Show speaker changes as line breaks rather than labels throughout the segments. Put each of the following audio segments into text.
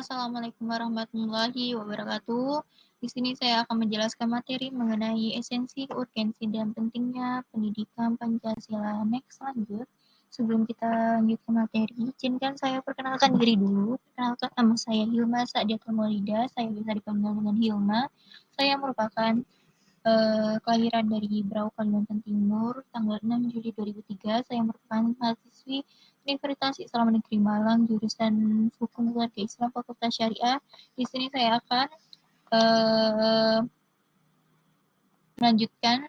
Assalamualaikum warahmatullahi wabarakatuh. Di sini saya akan menjelaskan materi mengenai esensi, urgensi, dan pentingnya pendidikan Pancasila. Next, lanjut. Sebelum kita lanjut ke materi, izinkan saya perkenalkan diri dulu. Perkenalkan, nama saya Hilma Sa'diatul Maulida. Saya bisa dipanggil dengan Hilma. Saya merupakan kelahiran dari Berau, Kalimantan Timur, tanggal 6 Juli 2003. Saya merupakan mahasiswi Universitas Islam Negeri Malang, jurusan Hukum Keluarga Islam, Fakultas Syariah. Di sini saya akan melanjutkan.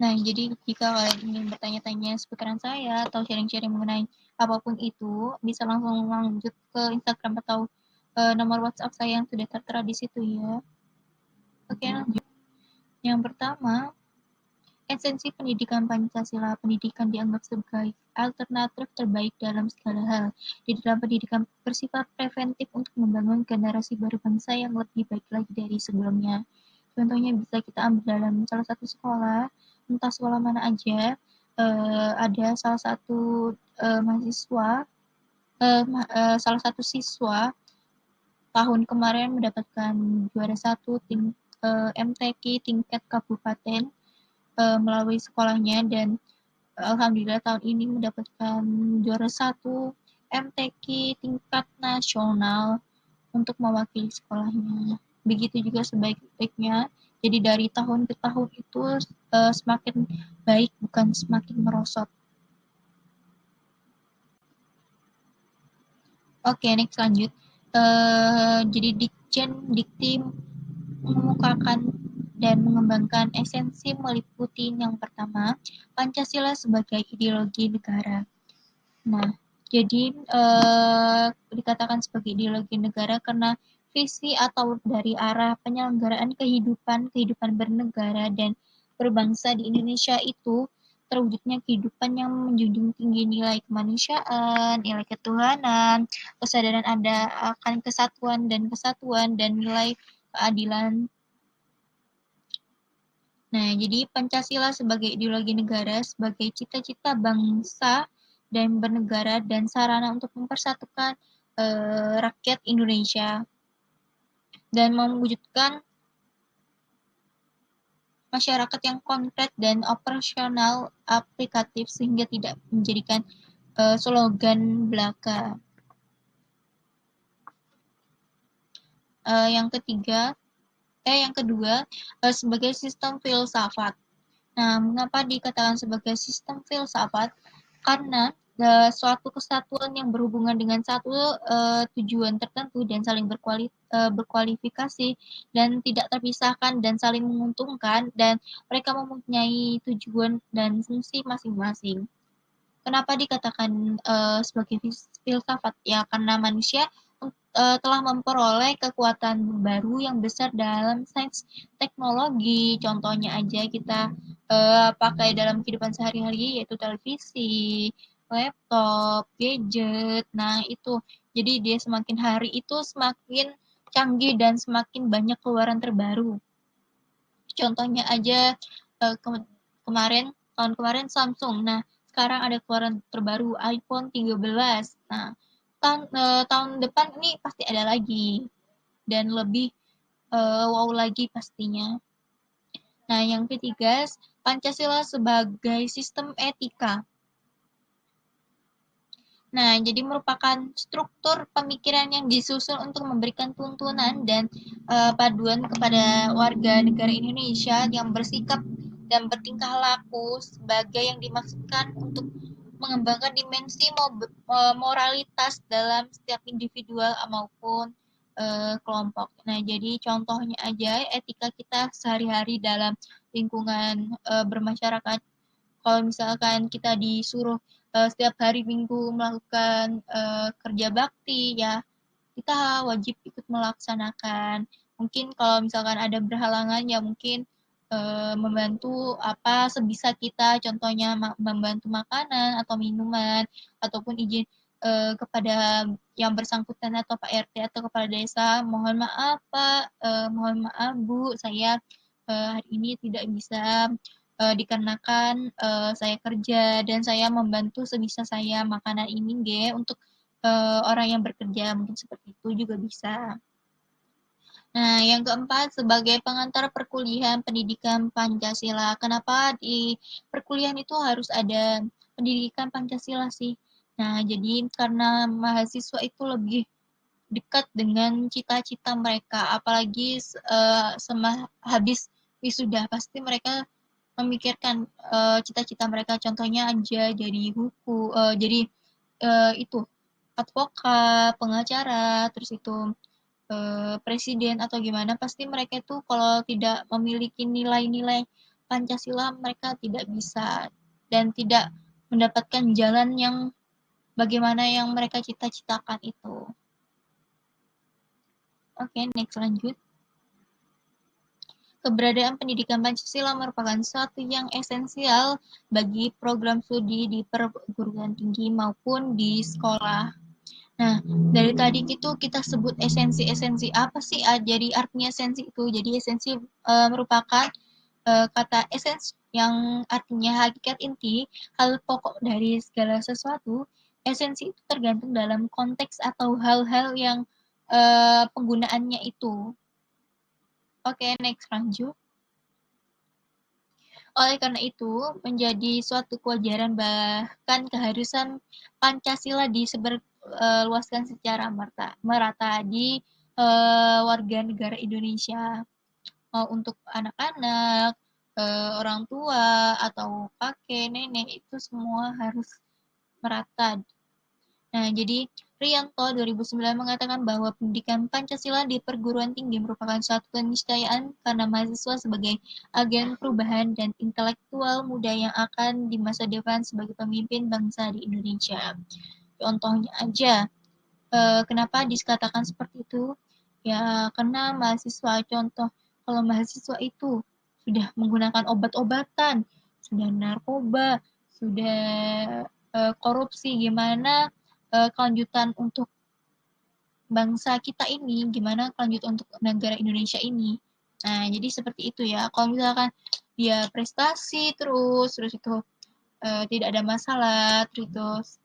Nah, jadi jika kalian ingin bertanya-tanya seputaran saya atau sharing-sharing mengenai apapun itu, bisa langsung lanjut ke Instagram atau nomor WhatsApp saya yang sudah tertera di situ ya. Oke, lanjut. Yang pertama, esensi pendidikan Pancasila. Pendidikan dianggap sebagai alternatif terbaik dalam segala hal. Di dalam pendidikan bersifat preventif untuk membangun generasi baru bangsa yang lebih baik lagi dari sebelumnya. Contohnya bisa kita ambil dalam salah satu sekolah, entah sekolah mana aja, ada salah satu mahasiswa, salah satu siswa tahun kemarin mendapatkan juara 1 MTQ tingkat kabupaten melalui sekolahnya, dan alhamdulillah tahun ini mendapatkan juara 1 MTQ tingkat nasional untuk mewakili sekolahnya. Begitu juga sebaik-baiknya. Jadi dari tahun ke tahun itu semakin baik, bukan semakin merosot. Oke, next lanjut. Jadi Dikti mengemukakan dan mengembangkan esensi meliputi yang pertama, Pancasila sebagai ideologi negara. Nah, jadi dikatakan sebagai ideologi negara karena visi atau dari arah penyelenggaraan kehidupan bernegara dan berbangsa di Indonesia itu terwujudnya kehidupan yang menjunjung tinggi nilai kemanusiaan, nilai ketuhanan, kesadaran ada akan kesatuan dan nilai keadilan. Nah, jadi Pancasila sebagai ideologi negara, sebagai cita-cita bangsa dan bernegara dan sarana untuk mempersatukan rakyat Indonesia dan mewujudkan masyarakat yang konkret dan operasional aplikatif sehingga tidak menjadikan slogan belaka. Yang kedua, sebagai sistem filsafat. Nah, mengapa dikatakan sebagai sistem filsafat? Karena suatu kesatuan yang berhubungan dengan satu tujuan tertentu dan saling berkualifikasi dan tidak terpisahkan dan saling menguntungkan, dan mereka mempunyai tujuan dan fungsi masing-masing. Kenapa dikatakan sebagai filsafat? Ya, karena manusia telah memperoleh kekuatan baru yang besar dalam sains teknologi. Contohnya aja kita pakai dalam kehidupan sehari-hari, yaitu televisi, laptop, gadget. Nah, itu. Jadi dia semakin hari itu semakin canggih dan semakin banyak keluaran terbaru. Contohnya aja tahun kemarin Samsung. Nah, sekarang ada keluaran terbaru iPhone 13. Nah, tahun depan ini pasti ada lagi dan lebih wow lagi pastinya. Nah, yang ketiga, Pancasila sebagai sistem etika. Nah, jadi merupakan struktur pemikiran yang disusun untuk memberikan tuntunan dan paduan kepada warga negara Indonesia yang bersikap dan bertingkah laku sebagai yang dimaksudkan untuk mengembangkan dimensi moralitas dalam setiap individual maupun kelompok. Nah, jadi contohnya aja etika kita sehari-hari dalam lingkungan bermasyarakat. Kalau misalkan kita disuruh setiap hari Minggu melakukan kerja bakti, ya kita wajib ikut melaksanakan. Mungkin kalau misalkan ada berhalangan, ya mungkin membantu apa sebisa kita, contohnya membantu makanan atau minuman, ataupun izin kepada yang bersangkutan atau Pak RT atau kepala desa, mohon maaf Pak, mohon maaf Bu, saya hari ini tidak bisa dikarenakan saya kerja dan saya membantu sebisa saya makanan ini untuk orang yang bekerja, mungkin seperti itu juga bisa. Nah, yang keempat, sebagai pengantar perkuliahan pendidikan Pancasila. Kenapa di perkuliahan itu harus ada pendidikan Pancasila sih? Nah, jadi karena mahasiswa itu lebih dekat dengan cita-cita mereka, apalagi habis wisuda pasti mereka memikirkan cita-cita mereka. Contohnya aja jadi itu advokat, pengacara, terus itu presiden atau gimana, pasti mereka itu kalau tidak memiliki nilai-nilai Pancasila mereka tidak bisa dan tidak mendapatkan jalan yang bagaimana yang mereka cita-citakan itu. Oke, next lanjut. Keberadaan pendidikan Pancasila merupakan suatu yang esensial bagi program studi di perguruan tinggi maupun di sekolah. Nah, dari tadi itu kita sebut esensi-esensi apa sih? Jadi artinya esensi itu. Jadi esensi merupakan kata essence yang artinya hakikat inti, hal pokok dari segala sesuatu. Esensi itu tergantung dalam konteks atau hal-hal yang penggunaannya itu. Oke, next lanjut. Oleh karena itu, menjadi suatu kewajaran bahkan keharusan Pancasila disebarluaskan secara merata di warga negara Indonesia. Untuk anak-anak, orang tua, atau kakek, nenek, itu semua harus merata. Nah, jadi Rianto 2009 mengatakan bahwa pendidikan Pancasila di perguruan tinggi merupakan suatu keniscayaan karena mahasiswa sebagai agen perubahan dan intelektual muda yang akan di masa depan sebagai pemimpin bangsa di Indonesia. Contohnya aja, kenapa dikatakan seperti itu? Ya, karena mahasiswa, contoh, kalau mahasiswa itu sudah menggunakan obat-obatan, sudah narkoba, sudah korupsi, gimana kelanjutan untuk bangsa kita ini, gimana kelanjutan untuk negara Indonesia ini. Nah, jadi seperti itu ya. Kalau misalkan dia prestasi terus itu tidak ada masalah, terus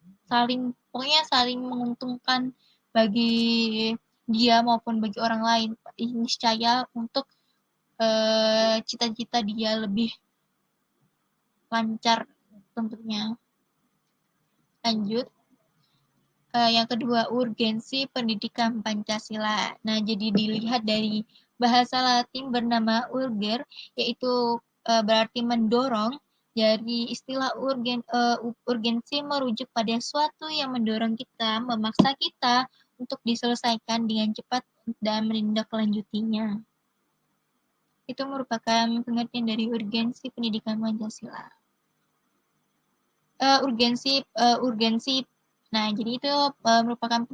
pokoknya saling menguntungkan bagi dia maupun bagi orang lain. Niscaya untuk cita-cita dia lebih lancar tentunya. Lanjut. Yang kedua, urgensi pendidikan Pancasila. Nah, jadi dilihat dari bahasa Latin bernama urger, yaitu berarti mendorong. Jadi istilah urgensi merujuk pada suatu yang mendorong kita, memaksa kita untuk diselesaikan dengan cepat dan menindaklanjutinya. Itu merupakan pengertian dari urgensi pendidikan Pancasila. Urgensi. Nah, jadi itu merupakan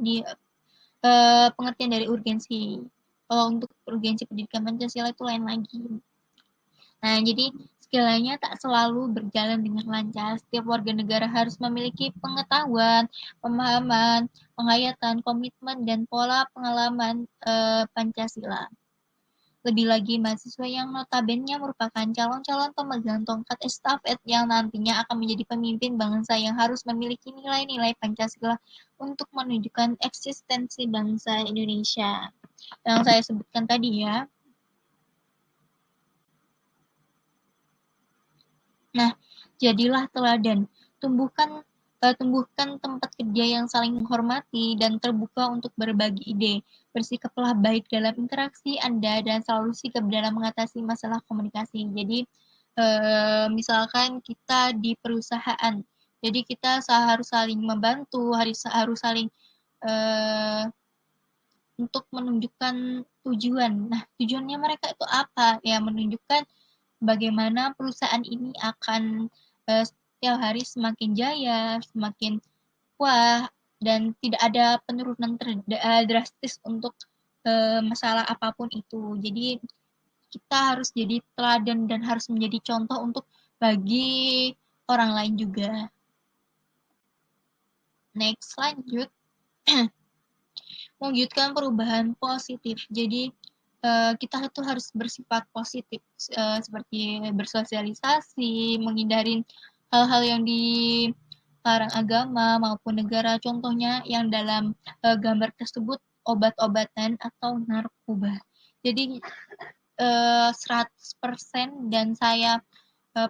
pengertian dari urgensi. Kalau untuk urgensi pendidikan Pancasila itu lain lagi. Nah, jadi segalanya tak selalu berjalan dengan lancar. Setiap warga negara harus memiliki pengetahuan, pemahaman, penghayatan, komitmen, dan pola pengalaman Pancasila. Lebih lagi, mahasiswa yang notabene merupakan calon-calon pemegang tongkat estafet yang nantinya akan menjadi pemimpin bangsa yang harus memiliki nilai-nilai Pancasila untuk menunjukkan eksistensi bangsa Indonesia. Yang saya sebutkan tadi ya. Nah, jadilah teladan. Tumbuhkan tempat kerja yang saling menghormati dan terbuka untuk berbagi ide. Bersikaplah baik dalam interaksi Anda dan selalu sigap dalam mengatasi masalah komunikasi. Jadi, misalkan kita di perusahaan, jadi kita harus saling membantu, harus saling untuk menunjukkan tujuan. Nah, tujuannya mereka itu apa? Ya, menunjukkan bagaimana perusahaan ini akan setiap hari semakin jaya, semakin wah, dan tidak ada penurunan drastis untuk masalah apapun itu. Jadi kita harus jadi teladan dan harus menjadi contoh untuk bagi orang lain juga. Next, lanjut. Mewujudkan perubahan positif. Jadi kita itu harus bersifat positif, seperti bersosialisasi, menghindari hal-hal yang larang agama maupun negara, contohnya yang dalam gambar tersebut obat-obatan atau narkoba. Jadi 100% dan saya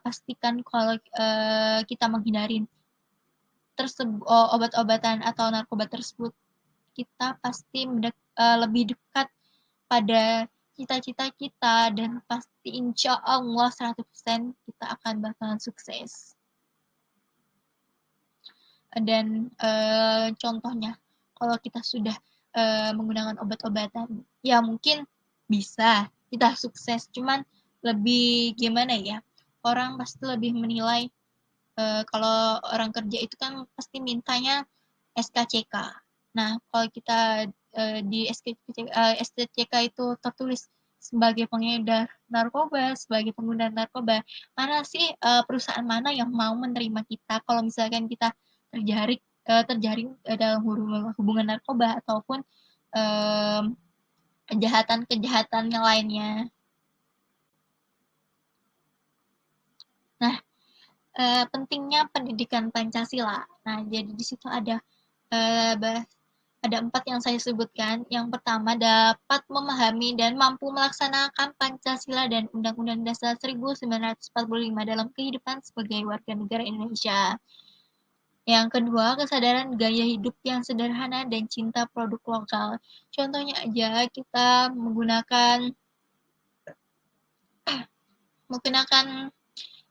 pastikan kalau kita menghindari obat-obatan atau narkoba tersebut, kita pasti lebih dekat pada cita-cita kita dan pasti insya Allah 100% kita akan bakalan sukses. Dan contohnya, kalau kita sudah menggunakan obat-obatan, ya mungkin bisa kita sukses, cuman lebih gimana ya, orang pasti lebih menilai kalau orang kerja itu kan pasti mintanya SKCK. Nah, kalau kita di SKCK itu tertulis sebagai pengedar narkoba, sebagai pengguna narkoba, mana sih perusahaan mana yang mau menerima kita kalau misalkan kita terjaring dalam hubungan narkoba ataupun kejahatan-kejahatan yang lainnya. Nah, pentingnya pendidikan Pancasila. Nah, jadi di situ ada 4 yang saya sebutkan. Yang pertama, dapat memahami dan mampu melaksanakan Pancasila dan Undang-Undang Dasar 1945 dalam kehidupan sebagai warga negara Indonesia. Yang kedua, kesadaran gaya hidup yang sederhana dan cinta produk lokal. Contohnya aja kita menggunakan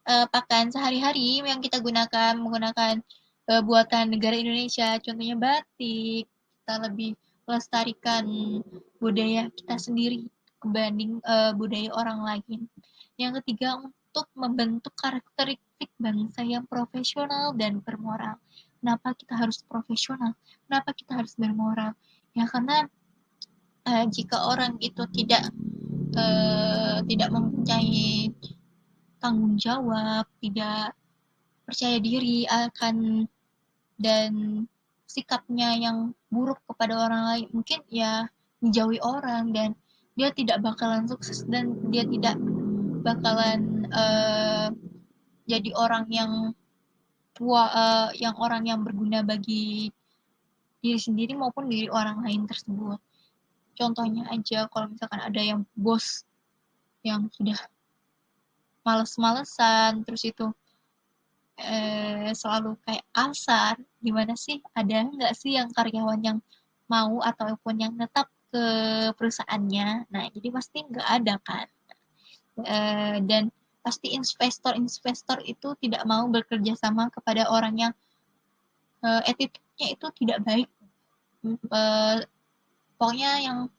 pakaian sehari-hari yang kita menggunakan buatan negara Indonesia, contohnya batik. Kita lebih melestarikan budaya kita sendiri dibanding budaya orang lain. Yang ketiga, untuk membentuk karakteristik bangsa yang profesional dan bermoral. Kenapa kita harus profesional? Kenapa kita harus bermoral? Ya karena jika orang itu tidak mempunyai tanggung jawab, tidak percaya diri akan dan sikapnya yang buruk kepada orang lain, mungkin ya menjauhi orang dan dia tidak bakalan sukses dan dia tidak bakalan jadi orang yang orang yang berguna bagi diri sendiri maupun diri orang lain tersebut. Contohnya aja kalau misalkan ada yang bos yang sudah males-malesan, terus itu selalu kayak kasar, gimana sih, ada nggak sih yang karyawan yang mau ataupun yang tetap ke perusahaannya? Nah, jadi pasti nggak ada kan. Dan pasti investor itu tidak mau bekerja sama kepada orang yang attitude-nya itu tidak baik. Pokoknya yang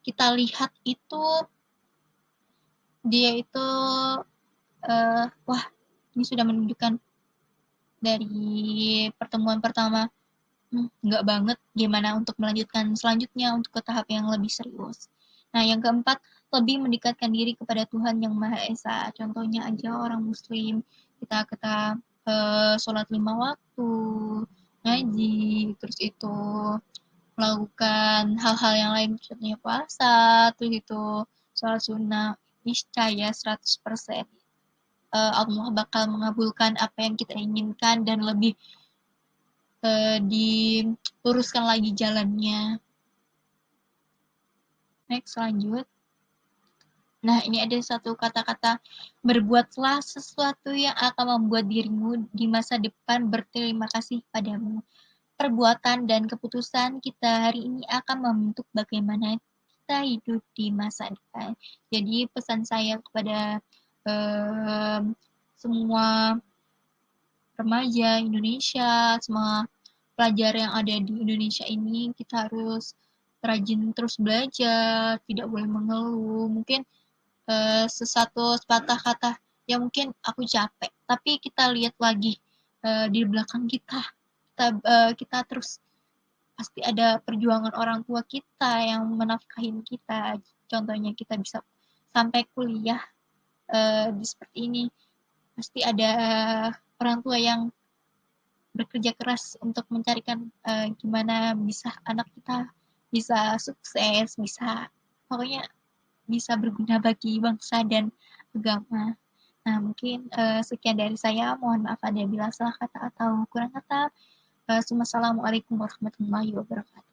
kita lihat itu dia itu wah, ini sudah menunjukkan dari pertemuan pertama nggak banget, gimana untuk melanjutkan selanjutnya untuk ke tahap yang lebih serius. Nah, yang keempat, lebih mendekatkan diri kepada Tuhan Yang Maha Esa. Contohnya aja orang Muslim, kita sholat 5 waktu, ngaji, terus itu melakukan hal-hal yang lain, contohnya puasa, terus itu sholat sunnah, niscaya 100% Allah bakal mengabulkan apa yang kita inginkan dan lebih diluruskan lagi jalannya. Next, lanjut. Nah, ini ada satu kata-kata, berbuatlah sesuatu yang akan membuat dirimu di masa depan berterima kasih padamu. Perbuatan dan keputusan kita hari ini akan membentuk bagaimana kita hidup di masa depan. Jadi pesan saya kepada semua remaja Indonesia, semua pelajar yang ada di Indonesia ini, kita harus rajin terus belajar, tidak boleh mengeluh. Mungkin sesuatu sepatah kata yang mungkin aku capek, tapi kita lihat lagi di belakang kita terus pasti ada perjuangan orang tua kita yang menafkahin kita. Contohnya kita bisa sampai kuliah seperti ini, pasti ada orang tua yang bekerja keras untuk mencarikan gimana bisa anak kita bisa sukses, bisa pokoknya bisa berguna bagi bangsa dan agama. Nah, mungkin, sekian dari saya, mohon maaf ada bila salah kata atau kurang kata. Wassalamualaikum warahmatullahi wabarakatuh.